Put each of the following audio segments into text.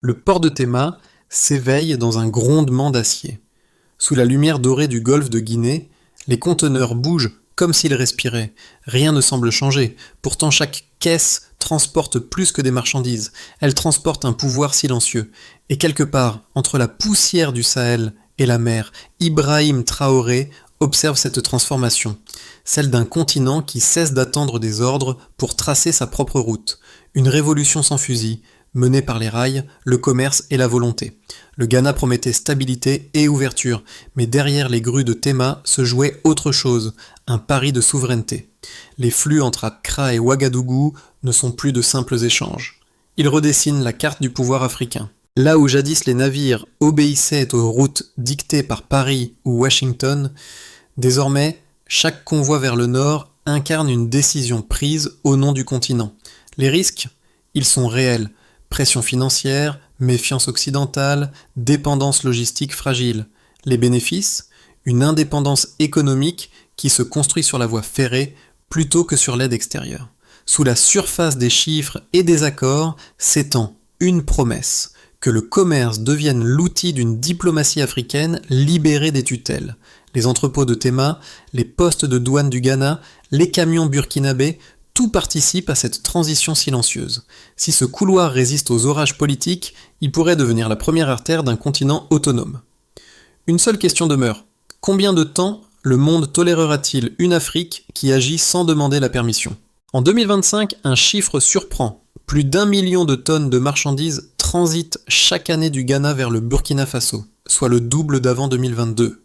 Le port de Tema s'éveille dans un grondement d'acier. Sous la lumière dorée du golfe de Guinée, les conteneurs bougent comme s'ils respiraient. Rien ne semble changer. Pourtant chaque caisse transporte plus que des marchandises. Elle transporte un pouvoir silencieux. Et quelque part, entre la poussière du Sahel et la mer, Ibrahim Traoré observe cette transformation, celle d'un continent qui cesse d'attendre des ordres pour tracer sa propre route. Une révolution sans fusil, menée par les rails, le commerce et la volonté. Le Ghana promettait stabilité et ouverture, mais derrière les grues de Tema se jouait autre chose, un pari de souveraineté. Les flux entre Accra et Ouagadougou ne sont plus de simples échanges. Ils redessinent la carte du pouvoir africain. Là où jadis les navires obéissaient aux routes dictées par Paris ou Washington, désormais, chaque convoi vers le nord incarne une décision prise au nom du continent. Les risques, ils sont réels. Pression financière, méfiance occidentale, dépendance logistique fragile. Les bénéfices, une indépendance économique qui se construit sur la voie ferrée plutôt que sur l'aide extérieure. Sous la surface des chiffres et des accords s'étend une promesse, que le commerce devienne l'outil d'une diplomatie africaine libérée des tutelles. Les entrepôts de Tema, les postes de douane du Ghana, les camions burkinabés, tout participe à cette transition silencieuse. Si ce couloir résiste aux orages politiques, il pourrait devenir la première artère d'un continent autonome. Une seule question demeure. Combien de temps le monde tolérera-t-il une Afrique qui agit sans demander la permission ? En 2025, un chiffre surprend. Plus d'1 million de tonnes de marchandises transitent chaque année du Ghana vers le Burkina Faso, soit le double d'avant 2022.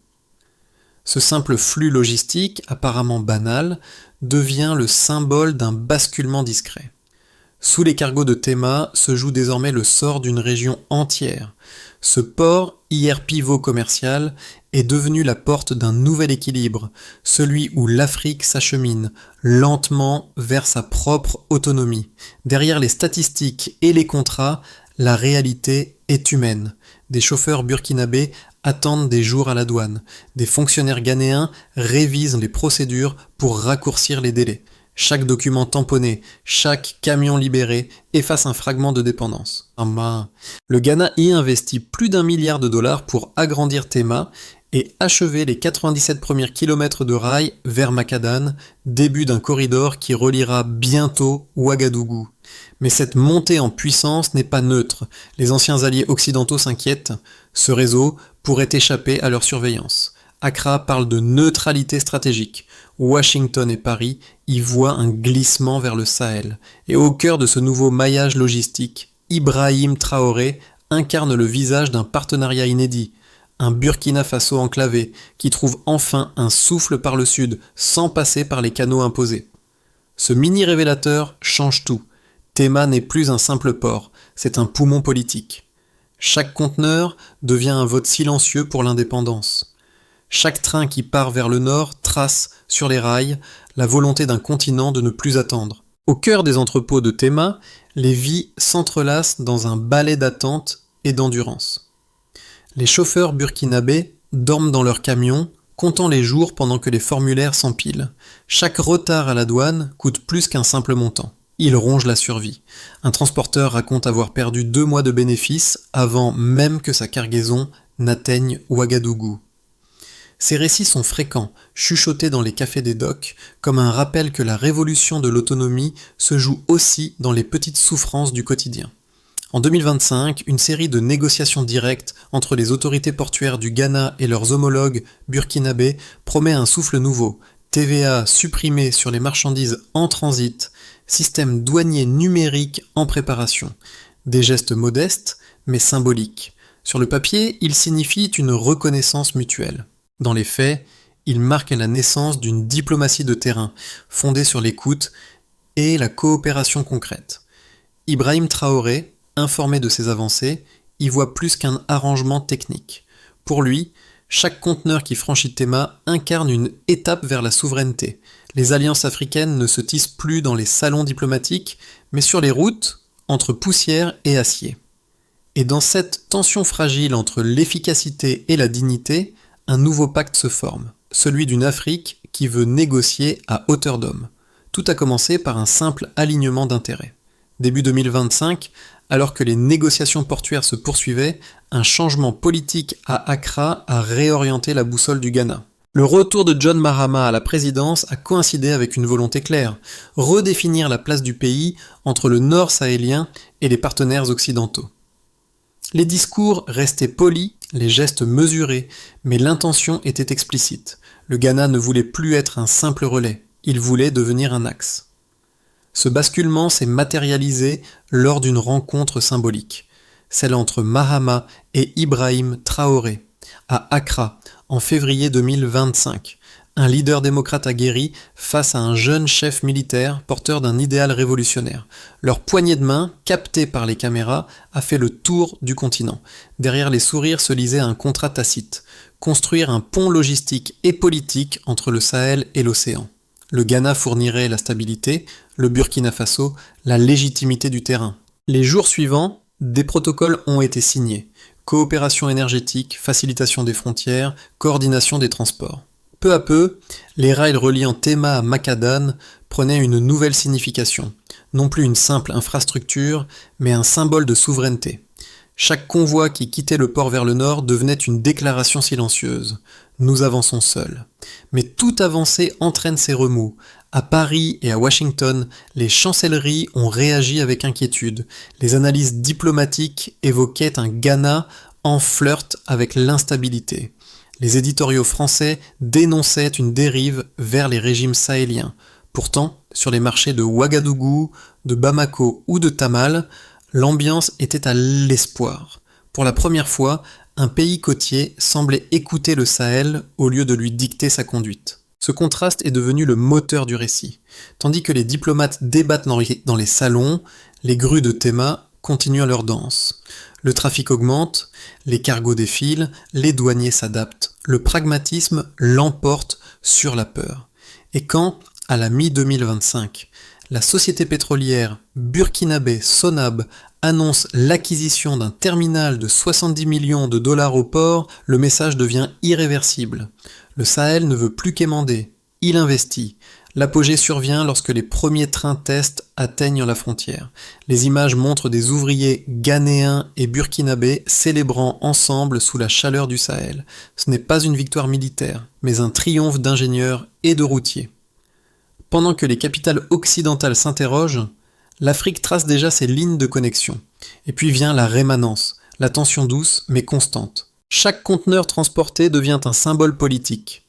Ce simple flux logistique, apparemment banal, devient le symbole d'un basculement discret. Sous les cargos de Tema se joue désormais le sort d'une région entière. Ce port, hier pivot commercial, est devenu la porte d'un nouvel équilibre, celui où l'Afrique s'achemine lentement vers sa propre autonomie. Derrière les statistiques et les contrats, la réalité est humaine. Des chauffeurs burkinabés attendent des jours à la douane. Des fonctionnaires ghanéens révisent les procédures pour raccourcir les délais. Chaque document tamponné, chaque camion libéré efface un fragment de dépendance. Le Ghana y investit plus d'1 milliard de dollars pour agrandir Tema et achever les 97 premiers kilomètres de rail vers Makadane, début d'un corridor qui reliera bientôt Ouagadougou. Mais cette montée en puissance n'est pas neutre. Les anciens alliés occidentaux s'inquiètent. Ce réseau pourrait échapper à leur surveillance. Accra parle de neutralité stratégique. Washington et Paris y voient un glissement vers le Sahel. Et au cœur de ce nouveau maillage logistique, Ibrahim Traoré incarne le visage d'un partenariat inédit. Un Burkina Faso enclavé qui trouve enfin un souffle par le sud sans passer par les canaux imposés. Ce mini-révélateur change tout. Tema n'est plus un simple port, c'est un poumon politique. Chaque conteneur devient un vote silencieux pour l'indépendance. Chaque train qui part vers le nord trace, sur les rails, la volonté d'un continent de ne plus attendre. Au cœur des entrepôts de Tema, les vies s'entrelacent dans un ballet d'attente et d'endurance. Les chauffeurs burkinabés dorment dans leurs camions, comptant les jours pendant que les formulaires s'empilent. Chaque retard à la douane coûte plus qu'un simple montant. Il ronge la survie. Un transporteur raconte avoir perdu 2 mois de bénéfices avant même que sa cargaison n'atteigne Ouagadougou. Ces récits sont fréquents, chuchotés dans les cafés des docks, comme un rappel que la révolution de l'autonomie se joue aussi dans les petites souffrances du quotidien. En 2025, une série de négociations directes entre les autorités portuaires du Ghana et leurs homologues burkinabés promet un souffle nouveau. TVA supprimée sur les marchandises en transit, système douanier numérique en préparation. Des gestes modestes, mais symboliques. Sur le papier, ils signifient une reconnaissance mutuelle. Dans les faits, ils marquent la naissance d'une diplomatie de terrain, fondée sur l'écoute et la coopération concrète. Ibrahim Traoré, informé de ces avancées, y voit plus qu'un arrangement technique. Pour lui, chaque conteneur qui franchit Tema incarne une étape vers la souveraineté. Les alliances africaines ne se tissent plus dans les salons diplomatiques, mais sur les routes, entre poussière et acier. Et dans cette tension fragile entre l'efficacité et la dignité, un nouveau pacte se forme, celui d'une Afrique qui veut négocier à hauteur d'homme. Tout a commencé par un simple alignement d'intérêts. Début 2025, Alors que les négociations portuaires se poursuivaient, un changement politique à Accra a réorienté la boussole du Ghana. Le retour de John Mahama à la présidence a coïncidé avec une volonté claire, redéfinir la place du pays entre le nord sahélien et les partenaires occidentaux. Les discours restaient polis, les gestes mesurés, mais l'intention était explicite. Le Ghana ne voulait plus être un simple relais, il voulait devenir un axe. Ce basculement s'est matérialisé lors d'une rencontre symbolique, celle entre Mahama et Ibrahim Traoré, à Accra, en février 2025. Un leader démocrate aguerri face à un jeune chef militaire porteur d'un idéal révolutionnaire. Leur poignée de main, captée par les caméras, a fait le tour du continent. Derrière les sourires se lisait un contrat tacite. Construire un pont logistique et politique entre le Sahel et l'océan. Le Ghana fournirait la stabilité, le Burkina Faso la légitimité du terrain. Les jours suivants, des protocoles ont été signés. Coopération énergétique, facilitation des frontières, coordination des transports. Peu à peu, les rails reliant Tema à Macadane prenaient une nouvelle signification. Non plus une simple infrastructure, mais un symbole de souveraineté. Chaque convoi qui quittait le port vers le nord devenait une déclaration silencieuse. Nous avançons seuls. Mais toute avancée entraîne ses remous. À Paris et à Washington, les chancelleries ont réagi avec inquiétude. Les analyses diplomatiques évoquaient un Ghana en flirt avec l'instabilité. Les éditoriaux français dénonçaient une dérive vers les régimes sahéliens. Pourtant, sur les marchés de Ouagadougou, de Bamako ou de Tamale, l'ambiance était à l'espoir. Pour la première fois, un pays côtier semblait écouter le Sahel au lieu de lui dicter sa conduite. Ce contraste est devenu le moteur du récit. Tandis que les diplomates débattent dans les salons, les grues de Tema continuent leur danse. Le trafic augmente, les cargos défilent, les douaniers s'adaptent. Le pragmatisme l'emporte sur la peur. Et quand, à la mi-2025, la société pétrolière burkinabé Sonab annonce l'acquisition d'un terminal de 70 millions de dollars au port, le message devient irréversible. Le Sahel ne veut plus quémander, il investit. L'apogée survient lorsque les premiers trains tests atteignent la frontière. Les images montrent des ouvriers ghanéens et burkinabés célébrant ensemble sous la chaleur du Sahel. Ce n'est pas une victoire militaire, mais un triomphe d'ingénieurs et de routiers. Pendant que les capitales occidentales s'interrogent, l'Afrique trace déjà ses lignes de connexion. Et puis vient la rémanence, la tension douce mais constante. Chaque conteneur transporté devient un symbole politique.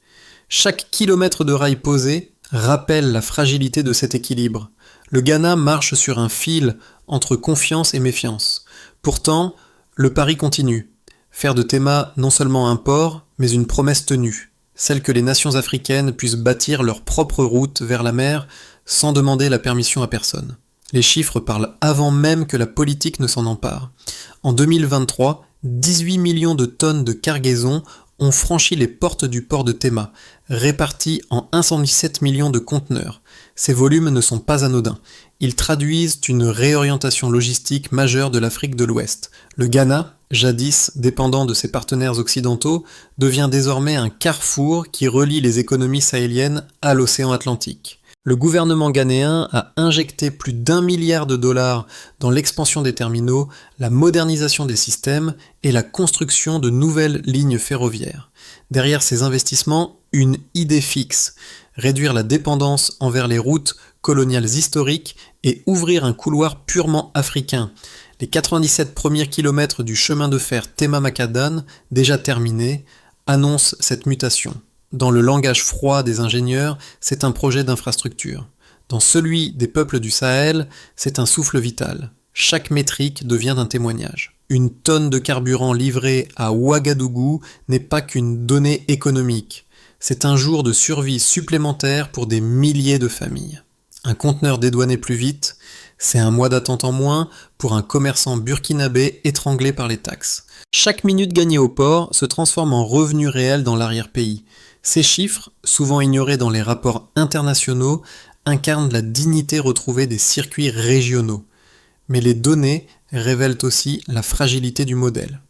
Chaque kilomètre de rail posé rappelle la fragilité de cet équilibre. Le Ghana marche sur un fil entre confiance et méfiance. Pourtant, le pari continue. Faire de Tema non seulement un port, mais une promesse tenue. Celle que les nations africaines puissent bâtir leur propre route vers la mer sans demander la permission à personne. Les chiffres parlent avant même que la politique ne s'en empare. En 2023, 18 millions de tonnes de cargaison ont franchi les portes du port de Tema, répartis en 117 millions de conteneurs. Ces volumes ne sont pas anodins. Ils traduisent une réorientation logistique majeure de l'Afrique de l'Ouest. Le Ghana, jadis dépendant de ses partenaires occidentaux, devient désormais un carrefour qui relie les économies sahéliennes à l'océan Atlantique. Le gouvernement ghanéen a injecté plus d'1 milliard de dollars dans l'expansion des terminaux, la modernisation des systèmes et la construction de nouvelles lignes ferroviaires. Derrière ces investissements, une idée fixe, réduire la dépendance envers les routes coloniales historiques et ouvrir un couloir purement africain. Les 97 premiers kilomètres du chemin de fer Tema-Macadane, déjà terminés, annoncent cette mutation. Dans le langage froid des ingénieurs, c'est un projet d'infrastructure. Dans celui des peuples du Sahel, c'est un souffle vital. Chaque métrique devient un témoignage. Une tonne de carburant livrée à Ouagadougou n'est pas qu'une donnée économique. C'est un jour de survie supplémentaire pour des milliers de familles. Un conteneur dédouané plus vite, c'est un mois d'attente en moins pour un commerçant burkinabé étranglé par les taxes. Chaque minute gagnée au port se transforme en revenu réel dans l'arrière-pays. Ces chiffres, souvent ignorés dans les rapports internationaux, incarnent la dignité retrouvée des circuits régionaux. Mais les données révèlent aussi la fragilité du modèle.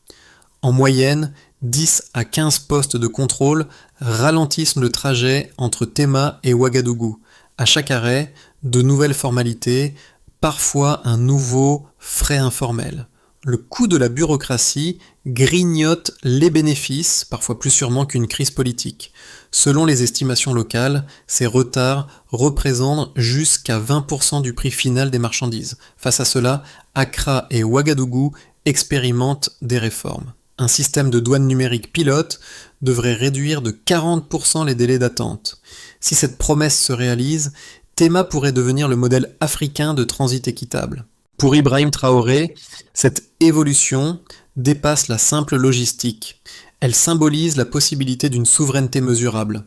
En moyenne, 10 à 15 postes de contrôle ralentissent le trajet entre Tema et Ouagadougou. À chaque arrêt, de nouvelles formalités, parfois un nouveau frais informel. Le coût de la bureaucratie grignote les bénéfices, parfois plus sûrement qu'une crise politique. Selon les estimations locales, ces retards représentent jusqu'à 20% du prix final des marchandises. Face à cela, Accra et Ouagadougou expérimentent des réformes. Un système de douane numérique pilote devrait réduire de 40% les délais d'attente. Si cette promesse se réalise, Tema pourrait devenir le modèle africain de transit équitable. Pour Ibrahim Traoré, cette évolution dépasse la simple logistique. Elle symbolise la possibilité d'une souveraineté mesurable.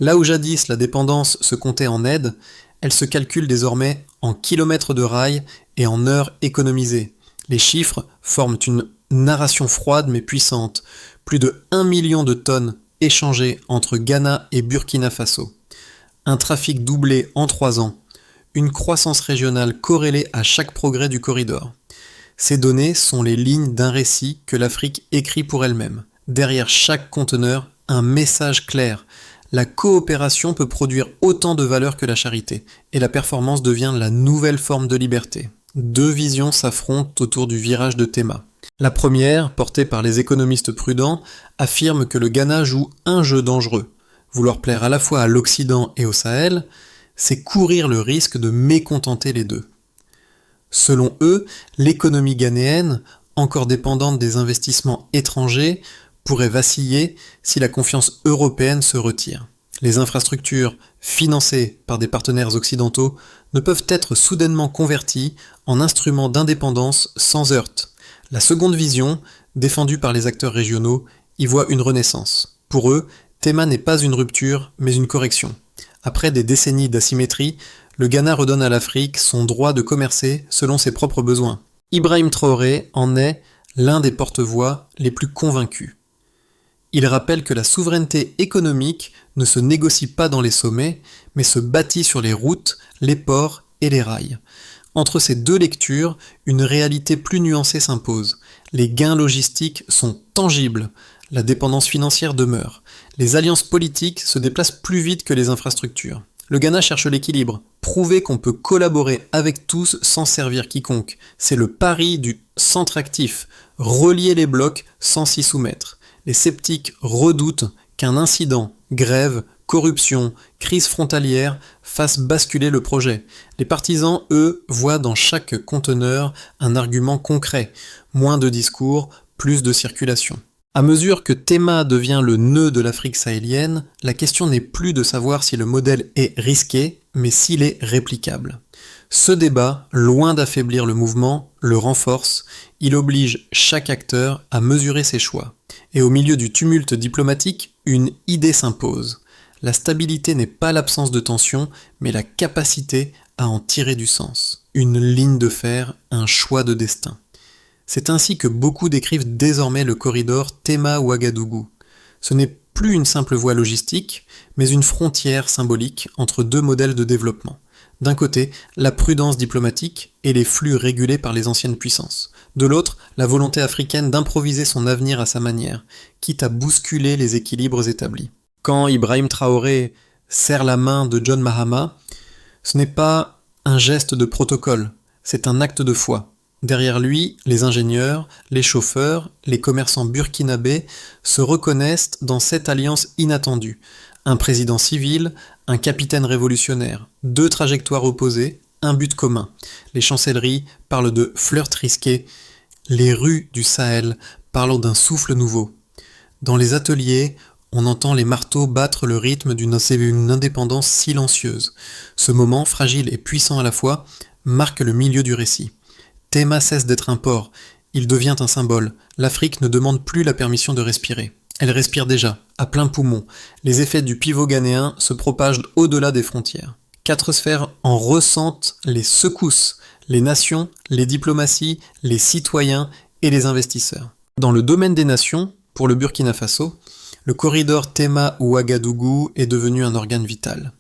Là où jadis la dépendance se comptait en aide, elle se calcule désormais en kilomètres de rails et en heures économisées. Les chiffres forment une narration froide mais puissante. Plus de 1 million de tonnes échangées entre Ghana et Burkina Faso. Un trafic doublé en 3 ans. Une croissance régionale corrélée à chaque progrès du corridor. Ces données sont les lignes d'un récit que l'Afrique écrit pour elle-même. Derrière chaque conteneur, un message clair. La coopération peut produire autant de valeur que la charité, et la performance devient la nouvelle forme de liberté. 2 visions s'affrontent autour du virage de Tema. La première, portée par les économistes prudents, affirme que le Ghana joue un jeu dangereux. Vouloir plaire à la fois à l'Occident et au Sahel, c'est courir le risque de mécontenter les deux. Selon eux, l'économie ghanéenne, encore dépendante des investissements étrangers, pourrait vaciller si la confiance européenne se retire. Les infrastructures financées par des partenaires occidentaux ne peuvent être soudainement converties en instruments d'indépendance sans heurts. La seconde vision, défendue par les acteurs régionaux, y voit une renaissance. Pour eux, Tema n'est pas une rupture, mais une correction. Après des décennies d'asymétrie, le Ghana redonne à l'Afrique son droit de commercer selon ses propres besoins. Ibrahim Traoré en est l'un des porte-voix les plus convaincus. Il rappelle que la souveraineté économique ne se négocie pas dans les sommets, mais se bâtit sur les routes, les ports et les rails. Entre ces deux lectures, une réalité plus nuancée s'impose. Les gains logistiques sont tangibles, la dépendance financière demeure. Les alliances politiques se déplacent plus vite que les infrastructures. Le Ghana cherche l'équilibre, prouver qu'on peut collaborer avec tous sans servir quiconque. C'est le pari du centre actif, relier les blocs sans s'y soumettre. Les sceptiques redoutent qu'un incident, grève, corruption, crise frontalière fasse basculer le projet. Les partisans, eux, voient dans chaque conteneur un argument concret. Moins de discours, plus de circulation. À mesure que Tema devient le nœud de l'Afrique sahélienne, la question n'est plus de savoir si le modèle est risqué, mais s'il est réplicable. Ce débat, loin d'affaiblir le mouvement, le renforce, il oblige chaque acteur à mesurer ses choix. Et au milieu du tumulte diplomatique, une idée s'impose. La stabilité n'est pas l'absence de tension, mais la capacité à en tirer du sens. Une ligne de fer, un choix de destin. C'est ainsi que beaucoup décrivent désormais le corridor Tema-Ouagadougou. Ce n'est plus une simple voie logistique, mais une frontière symbolique entre deux modèles de développement. D'un côté, la prudence diplomatique et les flux régulés par les anciennes puissances. De l'autre, la volonté africaine d'improviser son avenir à sa manière, quitte à bousculer les équilibres établis. Quand Ibrahim Traoré serre la main de John Mahama, ce n'est pas un geste de protocole, c'est un acte de foi. Derrière lui, les ingénieurs, les chauffeurs, les commerçants burkinabés se reconnaissent dans cette alliance inattendue. Un président civil, un capitaine révolutionnaire, deux trajectoires opposées, un but commun. Les chancelleries parlent de flirt risqué, les rues du Sahel parlent d'un souffle nouveau. Dans les ateliers, on entend les marteaux battre le rythme d'une indépendance silencieuse. Ce moment, fragile et puissant à la fois, marque le milieu du récit. Tema cesse d'être un port, il devient un symbole. L'Afrique ne demande plus la permission de respirer. Elle respire déjà, à plein poumon. Les effets du pivot ghanéen se propagent au-delà des frontières. 4 sphères en ressentent les secousses, les nations, les diplomaties, les citoyens et les investisseurs. Dans le domaine des nations, pour le Burkina Faso, le corridor Tema-Ouagadougou est devenu un organe vital.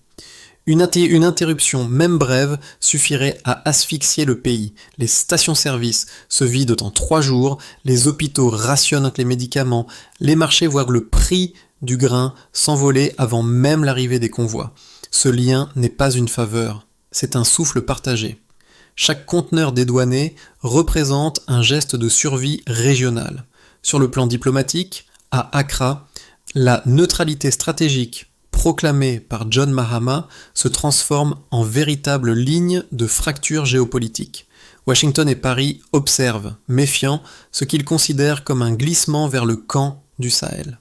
Une interruption, même brève, suffirait à asphyxier le pays. Les stations-service se vident en 3 jours, les hôpitaux rationnent les médicaments, les marchés voient le prix du grain s'envoler avant même l'arrivée des convois. Ce lien n'est pas une faveur, c'est un souffle partagé. Chaque conteneur dédouané représente un geste de survie régional. Sur le plan diplomatique, à Accra, la neutralité stratégique proclamée par John Mahama se transforme en véritable ligne de fracture géopolitique. Washington et Paris observent, méfiants, ce qu'ils considèrent comme un glissement vers le camp du Sahel.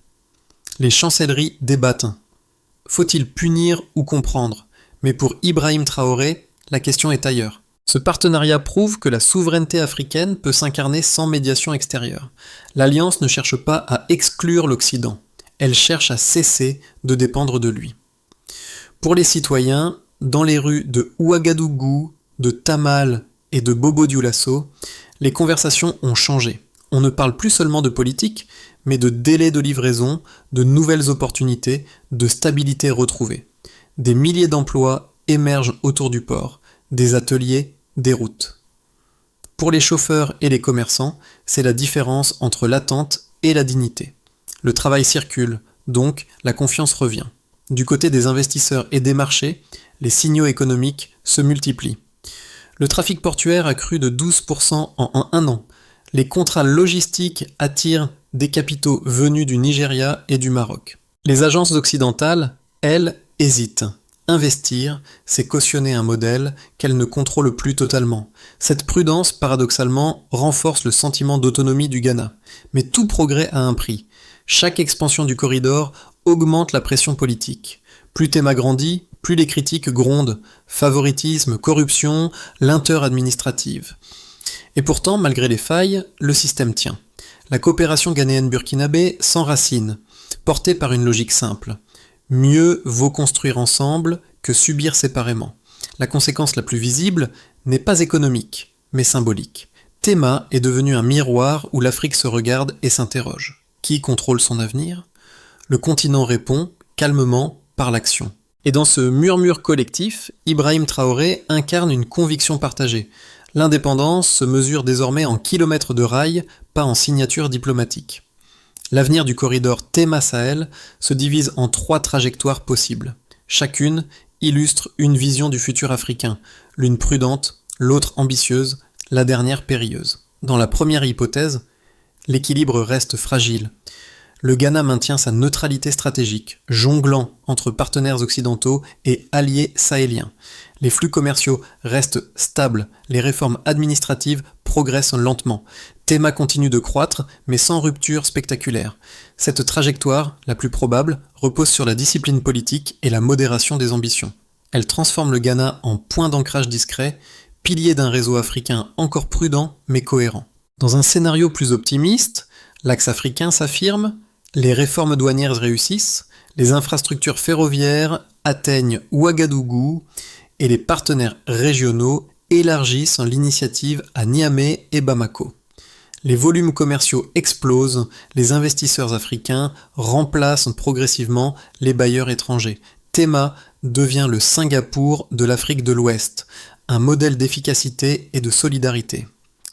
Les chancelleries débattent. Faut-il punir ou comprendre? Mais pour Ibrahim Traoré, la question est ailleurs. Ce partenariat prouve que la souveraineté africaine peut s'incarner sans médiation extérieure. L'Alliance ne cherche pas à exclure l'Occident, elle cherche à cesser de dépendre de lui. Pour les citoyens, dans les rues de Ouagadougou, de Tamale et de Bobo-Dioulasso, les conversations ont changé. On ne parle plus seulement de politique, mais de délais de livraison, de nouvelles opportunités, de stabilité retrouvée. Des milliers d'emplois émergent autour du port, des ateliers, des routes. Pour les chauffeurs et les commerçants, c'est la différence entre l'attente et la dignité. Le travail circule, donc la confiance revient. Du côté des investisseurs et des marchés, les signaux économiques se multiplient. Le trafic portuaire a cru de 12% en un an. Les contrats logistiques attirent des capitaux venus du Nigeria et du Maroc. Les agences occidentales, elles, hésitent. Investir, c'est cautionner un modèle qu'elles ne contrôlent plus totalement. Cette prudence, paradoxalement, renforce le sentiment d'autonomie du Ghana. Mais tout progrès a un prix. Chaque expansion du corridor augmente la pression politique. Plus Tema grandit, plus les critiques grondent. Favoritisme, corruption, lenteur administrative. Et pourtant, malgré les failles, le système tient. La coopération ghanéenne-burkinabé s'enracine, portée par une logique simple. Mieux vaut construire ensemble que subir séparément. La conséquence la plus visible n'est pas économique, mais symbolique. Tema est devenu un miroir où l'Afrique se regarde et s'interroge. Qui contrôle son avenir? Le continent répond, calmement, par l'action. Et dans ce murmure collectif, Ibrahim Traoré incarne une conviction partagée. L'indépendance se mesure désormais en kilomètres de rails, pas en signatures diplomatiques. L'avenir du corridor Tema-Sahel se divise en 3 trajectoires possibles. Chacune illustre une vision du futur africain, l'une prudente, l'autre ambitieuse, la dernière périlleuse. Dans la première hypothèse, l'équilibre reste fragile. Le Ghana maintient sa neutralité stratégique, jonglant entre partenaires occidentaux et alliés sahéliens. Les flux commerciaux restent stables, les réformes administratives progressent lentement. Tema continue de croître, mais sans rupture spectaculaire. Cette trajectoire, la plus probable, repose sur la discipline politique et la modération des ambitions. Elle transforme le Ghana en point d'ancrage discret, pilier d'un réseau africain encore prudent mais cohérent. Dans un scénario plus optimiste, l'axe africain s'affirme, les réformes douanières réussissent, les infrastructures ferroviaires atteignent Ouagadougou et les partenaires régionaux élargissent l'initiative à Niamey et Bamako. Les volumes commerciaux explosent, les investisseurs africains remplacent progressivement les bailleurs étrangers. Tema devient le Singapour de l'Afrique de l'Ouest, un modèle d'efficacité et de solidarité.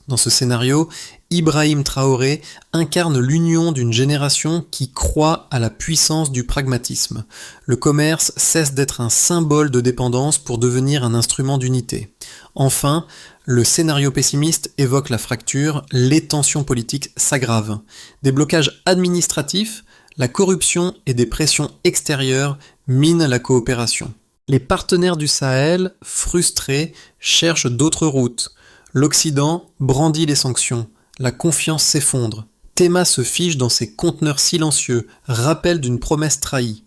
Dans ce scénario, Ibrahim Traoré incarne l'union d'une génération qui croit à la puissance du pragmatisme. Le commerce cesse d'être un symbole de dépendance pour devenir un instrument d'unité. Enfin, le scénario pessimiste évoque la fracture, les tensions politiques s'aggravent. Des blocages administratifs, la corruption et des pressions extérieures minent la coopération. Les partenaires du Sahel, frustrés, cherchent d'autres routes. L'Occident brandit les sanctions, la confiance s'effondre. Tema se fige dans ses conteneurs silencieux, rappel d'une promesse trahie.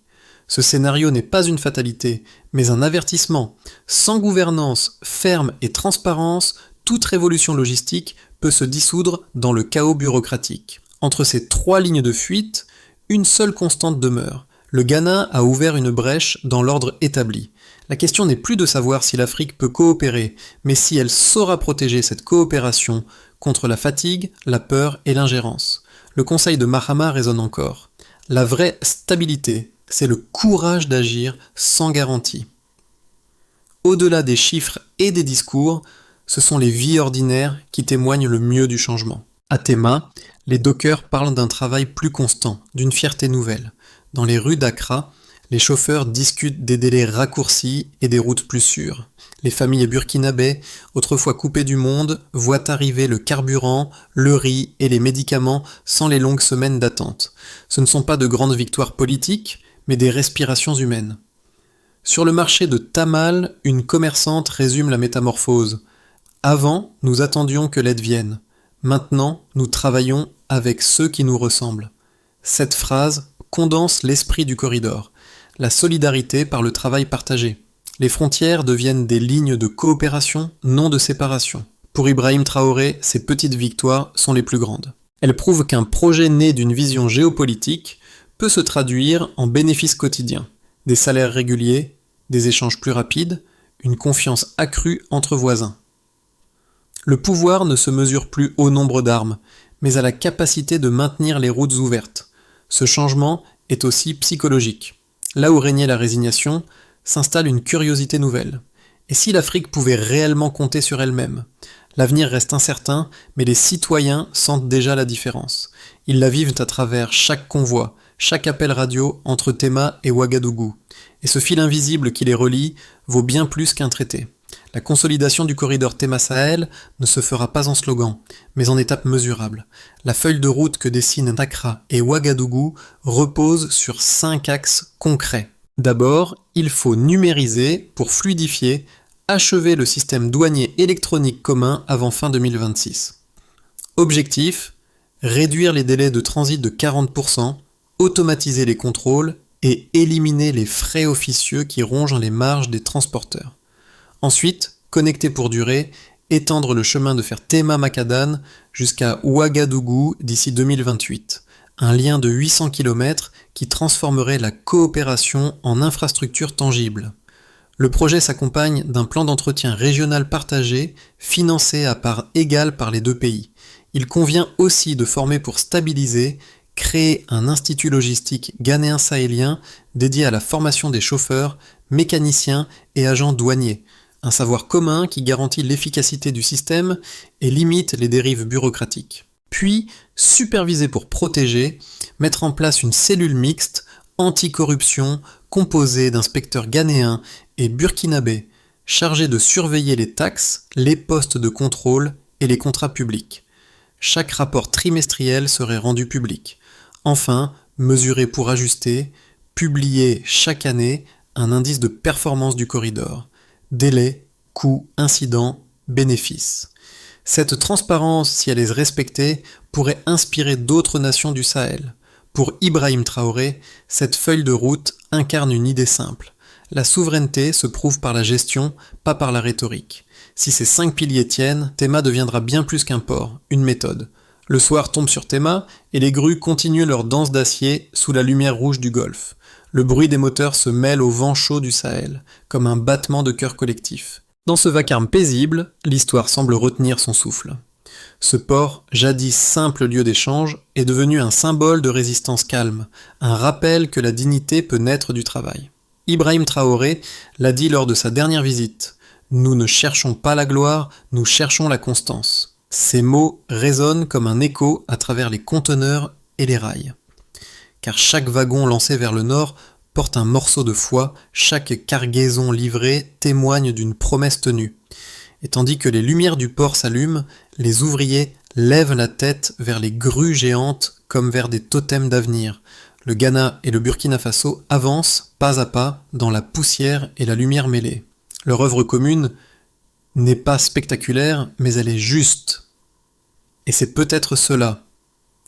Ce scénario n'est pas une fatalité, mais un avertissement. Sans gouvernance ferme et transparence, toute révolution logistique peut se dissoudre dans le chaos bureaucratique. Entre ces 3 lignes de fuite, une seule constante demeure. Le Ghana a ouvert une brèche dans l'ordre établi. La question n'est plus de savoir si l'Afrique peut coopérer, mais si elle saura protéger cette coopération contre la fatigue, la peur et l'ingérence. Le conseil de Mahama résonne encore. La vraie stabilité, c'est le courage d'agir sans garantie. Au-delà des chiffres et des discours, ce sont les vies ordinaires qui témoignent le mieux du changement. À Tema, les dockers parlent d'un travail plus constant, d'une fierté nouvelle. Dans les rues d'Accra, Les chauffeurs discutent des délais raccourcis et des routes plus sûres. Les familles burkinabées, autrefois coupées du monde, voient arriver le carburant, le riz et les médicaments sans les longues semaines d'attente. Ce ne sont pas de grandes victoires politiques, mais des respirations humaines. Sur le marché de Tamal, une commerçante résume la métamorphose. Avant, nous attendions que l'aide vienne. Maintenant, nous travaillons avec ceux qui nous ressemblent. Cette phrase condense l'esprit du corridor. La solidarité par le travail partagé. Les frontières deviennent des lignes de coopération, non de séparation. Pour Ibrahim Traoré, ces petites victoires sont les plus grandes. Elles prouvent qu'un projet né d'une vision géopolitique peut se traduire en bénéfices quotidiens. Des salaires réguliers, des échanges plus rapides, une confiance accrue entre voisins. Le pouvoir ne se mesure plus au nombre d'armes, mais à la capacité de maintenir les routes ouvertes. Ce changement est aussi psychologique. Là où régnait la résignation, s'installe une curiosité nouvelle. Et si l'Afrique pouvait réellement compter sur elle-même ? L'avenir reste incertain, mais les citoyens sentent déjà la différence. Ils la vivent à travers chaque convoi, chaque appel radio entre Tema et Ouagadougou. Et ce fil invisible qui les relie vaut bien plus qu'un traité. La consolidation du corridor Tema-Sahel ne se fera pas en slogan, mais en étapes mesurables. La feuille de route que dessinent Accra et Ouagadougou repose sur 5 axes concrets. D'abord, il faut numériser pour fluidifier, achever le système douanier électronique commun avant fin 2026. Objectif, réduire les délais de transit de 40%, automatiser les contrôles et éliminer les frais officieux qui rongent les marges des transporteurs. Ensuite, connecter pour durer, étendre le chemin de fer Tema-Macadane jusqu'à Ouagadougou d'ici 2028. Un lien de 800 km qui transformerait la coopération en infrastructure tangible. Le projet s'accompagne d'un plan d'entretien régional partagé, financé à part égale par les deux pays. Il convient aussi de former pour stabiliser, créer un institut logistique ghanéen-sahélien dédié à la formation des chauffeurs, mécaniciens et agents douaniers. Un savoir commun qui garantit l'efficacité du système et limite les dérives bureaucratiques. Puis, superviser pour protéger, mettre en place une cellule mixte, anticorruption, composée d'inspecteurs ghanéens et burkinabés, chargés de surveiller les taxes, les postes de contrôle et les contrats publics. Chaque rapport trimestriel serait rendu public. Enfin, mesurer pour ajuster, publier chaque année un indice de performance du corridor. Délai, coût, incident, bénéfice. Cette transparence, si elle est respectée, pourrait inspirer d'autres nations du Sahel. Pour Ibrahim Traoré, cette feuille de route incarne une idée simple. La souveraineté se prouve par la gestion, pas par la rhétorique. Si ces 5 piliers tiennent, Tema deviendra bien plus qu'un port, une méthode. Le soir tombe sur Tema et les grues continuent leur danse d'acier sous la lumière rouge du Golfe. Le bruit des moteurs se mêle au vent chaud du Sahel, comme un battement de cœur collectif. Dans ce vacarme paisible, l'histoire semble retenir son souffle. Ce port, jadis simple lieu d'échange, est devenu un symbole de résistance calme, un rappel que la dignité peut naître du travail. Ibrahim Traoré l'a dit lors de sa dernière visite. « Nous ne cherchons pas la gloire, nous cherchons la constance ». Ces mots résonnent comme un écho à travers les conteneurs et les rails. Car chaque wagon lancé vers le nord porte un morceau de foi, chaque cargaison livrée témoigne d'une promesse tenue. Et tandis que les lumières du port s'allument, les ouvriers lèvent la tête vers les grues géantes comme vers des totems d'avenir. Le Ghana et le Burkina Faso avancent pas à pas dans la poussière et la lumière mêlée. Leur œuvre commune n'est pas spectaculaire, mais elle est juste. Et c'est peut-être cela,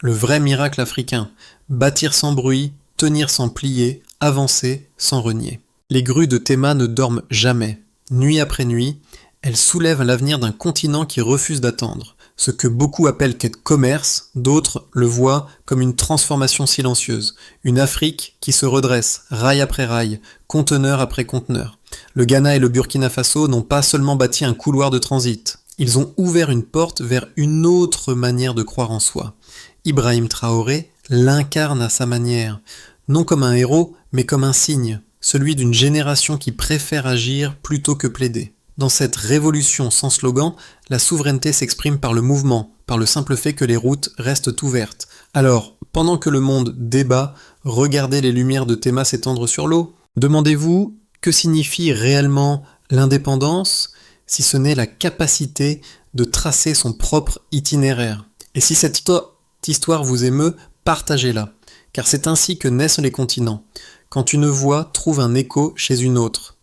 le vrai miracle africain, bâtir sans bruit, tenir sans plier, avancer sans renier. Les grues de Tema ne dorment jamais. Nuit après nuit, elles soulèvent l'avenir d'un continent qui refuse d'attendre. Ce que beaucoup appellent quête commerce, d'autres le voient comme une transformation silencieuse. Une Afrique qui se redresse, rail après rail, conteneur après conteneur. Le Ghana et le Burkina Faso n'ont pas seulement bâti un couloir de transit. Ils ont ouvert une porte vers une autre manière de croire en soi. Ibrahim Traoré l'incarne à sa manière, non comme un héros, mais comme un signe, celui d'une génération qui préfère agir plutôt que plaider. Dans cette révolution sans slogan, la souveraineté s'exprime par le mouvement, par le simple fait que les routes restent ouvertes. Alors, pendant que le monde débat, regardez les lumières de Théma s'étendre sur l'eau. Demandez-vous que signifie réellement l'indépendance, si ce n'est la capacité de tracer son propre itinéraire. Et si cette histoire vous émeut, partagez-la, car c'est ainsi que naissent les continents, quand une voix trouve un écho chez une autre.